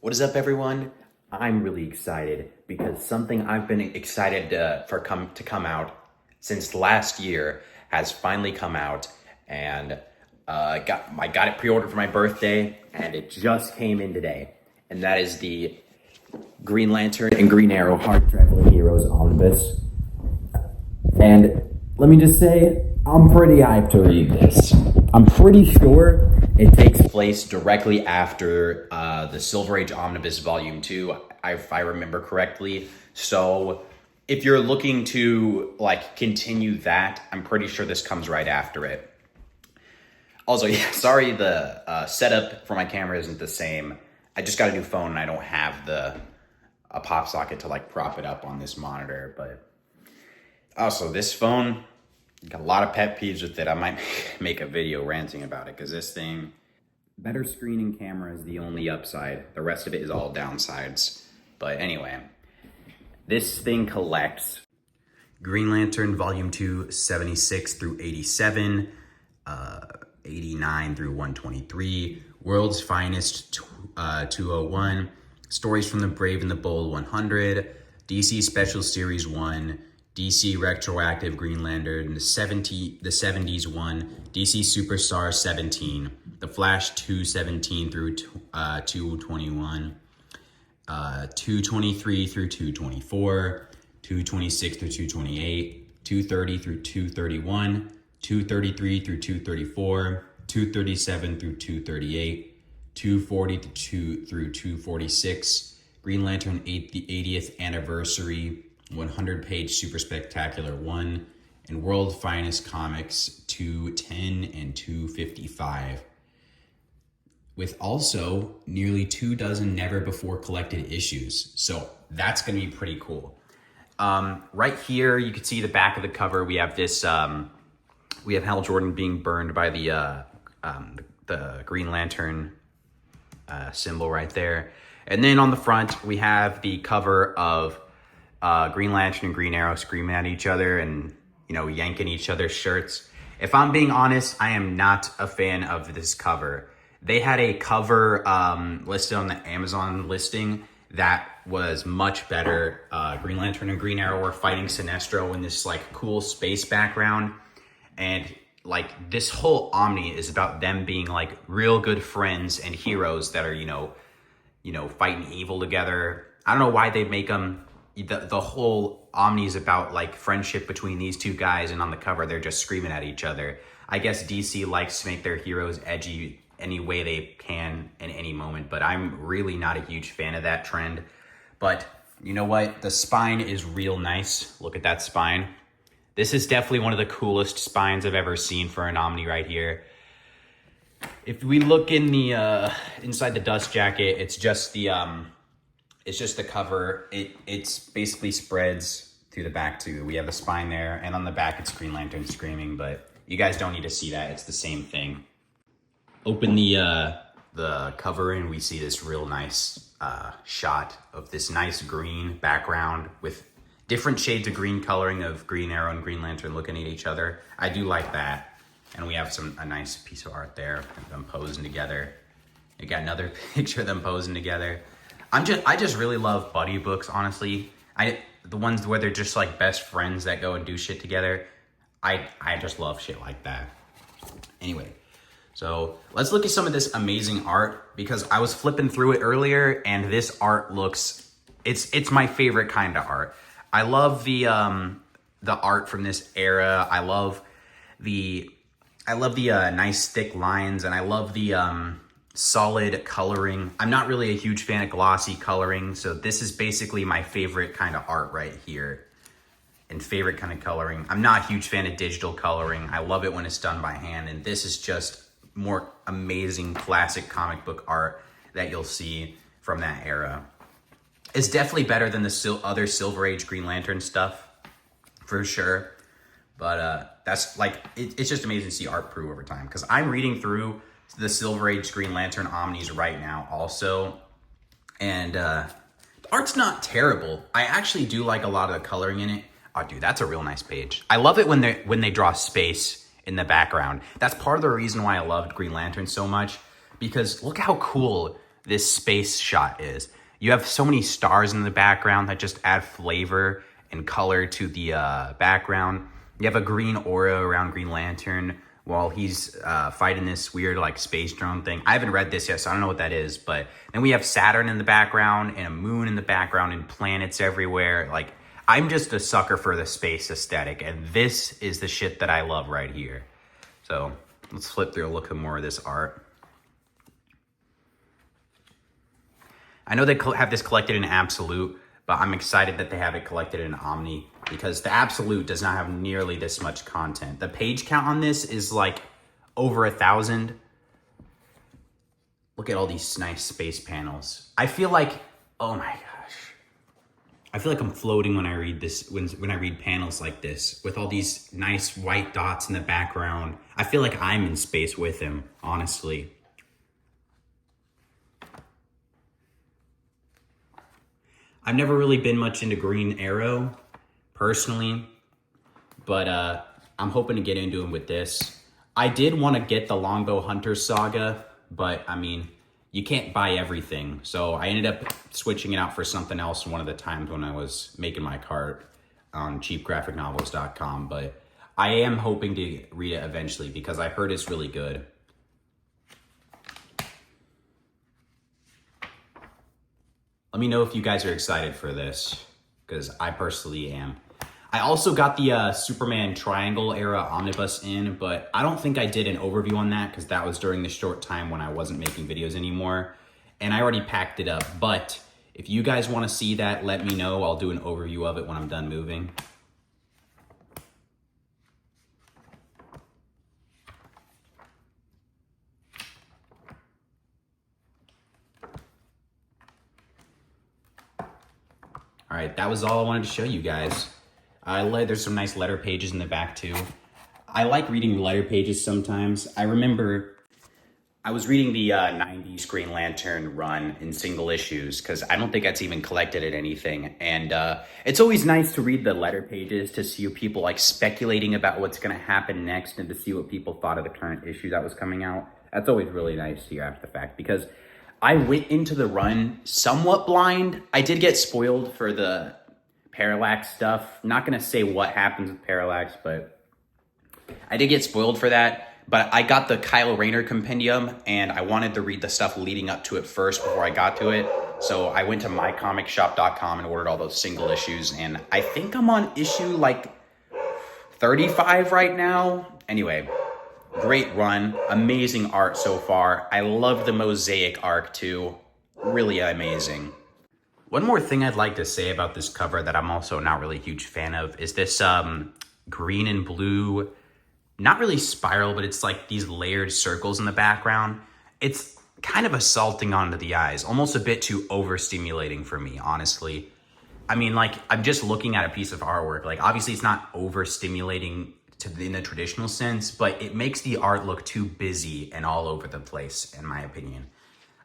What is up, everyone? I'm really excited because something I've been excited to come out since last year has finally come out, and I got it pre-ordered for my birthday, and it just came in today, and that is the Green Lantern and Green Arrow Hard Traveling Heroes Omnibus. And let me just say, I'm pretty hyped to read this. I'm pretty sure it takes place directly after the Silver Age Omnibus Volume 2, if I remember correctly. So if you're looking to continue that, I'm pretty sure this comes right after it. Also, yeah, sorry the setup for my camera isn't the same. I just got a new phone and I don't have a pop socket to prop it up on this monitor, but also this phone, got a lot of pet peeves with it. I might make a video ranting about it because this thing, better screen and camera is the only upside. The rest of it is all downsides. But anyway, this thing collects Green Lantern Volume 2, 76 through 87, 89 through 123, World's Finest 201, Stories from the Brave and the Bold 100, DC Special Series 1, DC Retroactive Green Lantern, the 70s one, DC Superstar 17, The Flash 217 through 221, 223 through 224, 226 through 228, 230 through 231, 233 through 234, 237 through 238, 240 through 246, Green Lantern the 80th Anniversary 100-page Super Spectacular 1, and World Finest Comics 210 and 255. With also nearly 24 never before collected issues. So that's gonna be pretty cool. Right here, you can see the back of the cover. We have this, we have Hal Jordan being burned by the Green Lantern symbol right there. And then on the front, we have the cover of Green Lantern and Green Arrow screaming at each other and, yanking each other's shirts. If I'm being honest, I am not a fan of this cover. They had a cover listed on the Amazon listing that was much better. Green Lantern and Green Arrow were fighting Sinestro in this cool space background. And this whole Omni is about them being real good friends and heroes that are, fighting evil together. I don't know why they make them. The whole Omni is about friendship between these two guys, and on the cover they're just screaming at each other. I guess DC likes to make their heroes edgy any way they can in any moment, but I'm really not a huge fan of that trend. But you know what? The spine is real nice. Look at that spine. This is definitely one of the coolest spines I've ever seen for an Omni right here. If we look in the inside the dust jacket, it's just the cover. It's basically spreads through the back too. We have the spine there, and on the back it's Green Lantern screaming, but you guys don't need to see that. It's the same thing. Open the cover and we see this real nice shot of this nice green background with different shades of green coloring of Green Arrow and Green Lantern looking at each other. I do like that. And we have a nice piece of art there of them posing together. You got another picture of them posing together. I just really love buddy books, honestly. The ones where they're just best friends that go and do shit together. I just love shit like that. Anyway, so let's look at some of this amazing art, because I was flipping through it earlier and this art looks, it's my favorite kind of art. I love the art from this era. I love the nice thick lines, and I love the solid coloring. I'm not really a huge fan of glossy coloring, so this is basically my favorite kind of art right here, and favorite kind of coloring. I'm not a huge fan of digital coloring. I love it when it's done by hand, and this is just more amazing classic comic book art that you'll see from that era. It's definitely better than the other Silver Age Green Lantern stuff, for sure. But that's it's just amazing to see art prove over time, because I'm reading through the Silver Age Green Lantern Omnis right now also, and the art's not terrible. I actually do like a lot of the coloring in it. Oh dude, that's a real nice page. I love it when they draw space in the background. That's part of the reason why I loved Green Lantern so much, because look how cool this space shot is. You have so many stars in the background that just add flavor and color to the background. You have a green aura around Green Lantern while he's fighting this weird like space drone thing. I haven't read this yet, so I don't know what that is. But then we have Saturn in the background and a moon in the background and planets everywhere. Like, I'm just a sucker for the space aesthetic, and this is the shit that I love right here. So let's flip through and look at more of this art. I know they have this collected in Absolute, but I'm excited that they have it collected in Omni because the Absolute does not have nearly this much content. The page count on this is like over 1,000. Look at all these nice space panels. I feel like, oh my gosh. I feel like I'm floating when I read this, when I read panels like this with all these nice white dots in the background. I feel like I'm in space with him, honestly. I've never really been much into Green Arrow, personally, but I'm hoping to get into him with this. I did want to get the Longbow Hunter saga, but I mean, you can't buy everything. So I ended up switching it out for something else one of the times when I was making my cart on cheapgraphicnovels.com, but I am hoping to read it eventually because I heard it's really good. Let me know if you guys are excited for this, because I personally am. I also got the Superman Triangle era omnibus in, but I don't think I did an overview on that because that was during the short time when I wasn't making videos anymore. And I already packed it up, but if you guys want to see that, let me know. I'll do an overview of it when I'm done moving. All right, that was all I wanted to show you guys. There's some nice letter pages in the back too. I like reading letter pages sometimes. I remember I was reading the 90s Green Lantern run in single issues because I don't think that's even collected at anything. And it's always nice to read the letter pages to see people like speculating about what's gonna happen next and to see what people thought of the current issue that was coming out. That's always really nice to hear after the fact because I went into the run somewhat blind. I did get spoiled for the Parallax stuff. Not gonna say what happens with Parallax, but I did get spoiled for that. But I got the Kyle Rayner compendium and I wanted to read the stuff leading up to it first before I got to it. So I went to mycomicshop.com and ordered all those single issues. And I think I'm on issue like 35 right now. Anyway, great run, amazing art so far. I love the Mosaic arc too, really amazing. One more thing I'd like to say about this cover that I'm also not really a huge fan of is this green and blue, not really spiral, but it's like these layered circles in the background. It's kind of assaulting onto the eyes, almost a bit too overstimulating for me, honestly. I mean, like, I'm just looking at a piece of artwork. Like, obviously it's not overstimulating in the traditional sense, but it makes the art look too busy and all over the place, in my opinion.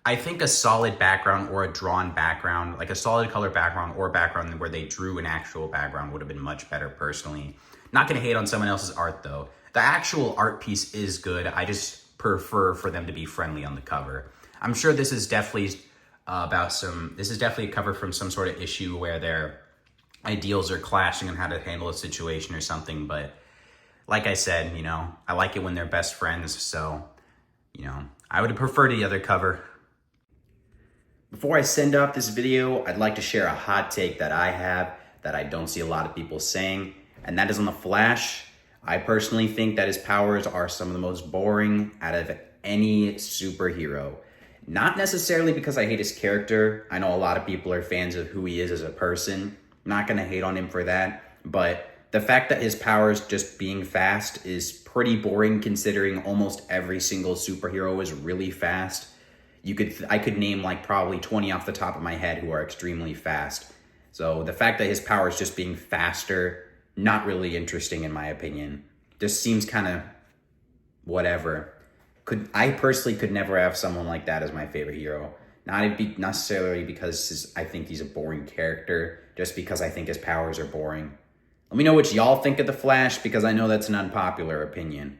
I think a solid background or a drawn background, like a solid color background or background where they drew an actual background would have been much better personally. Not gonna hate on someone else's art though. The actual art piece is good. I just prefer for them to be friendly on the cover. I'm sure this is definitely this is definitely a cover from some sort of issue where their ideals are clashing on how to handle a situation or something, but like I said, you know, I like it when they're best friends, so, you know, I would prefer the other cover. Before I send off this video, I'd like to share a hot take that I have that I don't see a lot of people saying, and that is on the Flash. I personally think that his powers are some of the most boring out of any superhero. Not necessarily because I hate his character. I know a lot of people are fans of who he is as a person. I'm not gonna hate on him for that, but the fact that his powers just being fast is pretty boring considering almost every single superhero is really fast. I could name like probably 20 off the top of my head who are extremely fast. So the fact that his powers just being faster, not really interesting in my opinion. Just seems kind of whatever. I personally could never have someone like that as my favorite hero. Not necessarily because I think he's a boring character, just because I think his powers are boring. Let me know what y'all think of the Flash, because I know that's an unpopular opinion.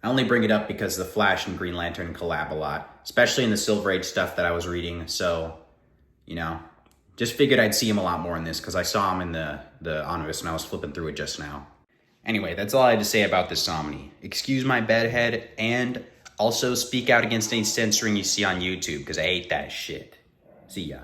I only bring it up because the Flash and Green Lantern collab a lot, especially in the Silver Age stuff that I was reading. So, you know, just figured I'd see him a lot more in this because I saw him in the omnibus and I was flipping through it just now. Anyway, that's all I had to say about this Omni. Excuse my bedhead, and also speak out against any censoring you see on YouTube because I hate that shit. See ya.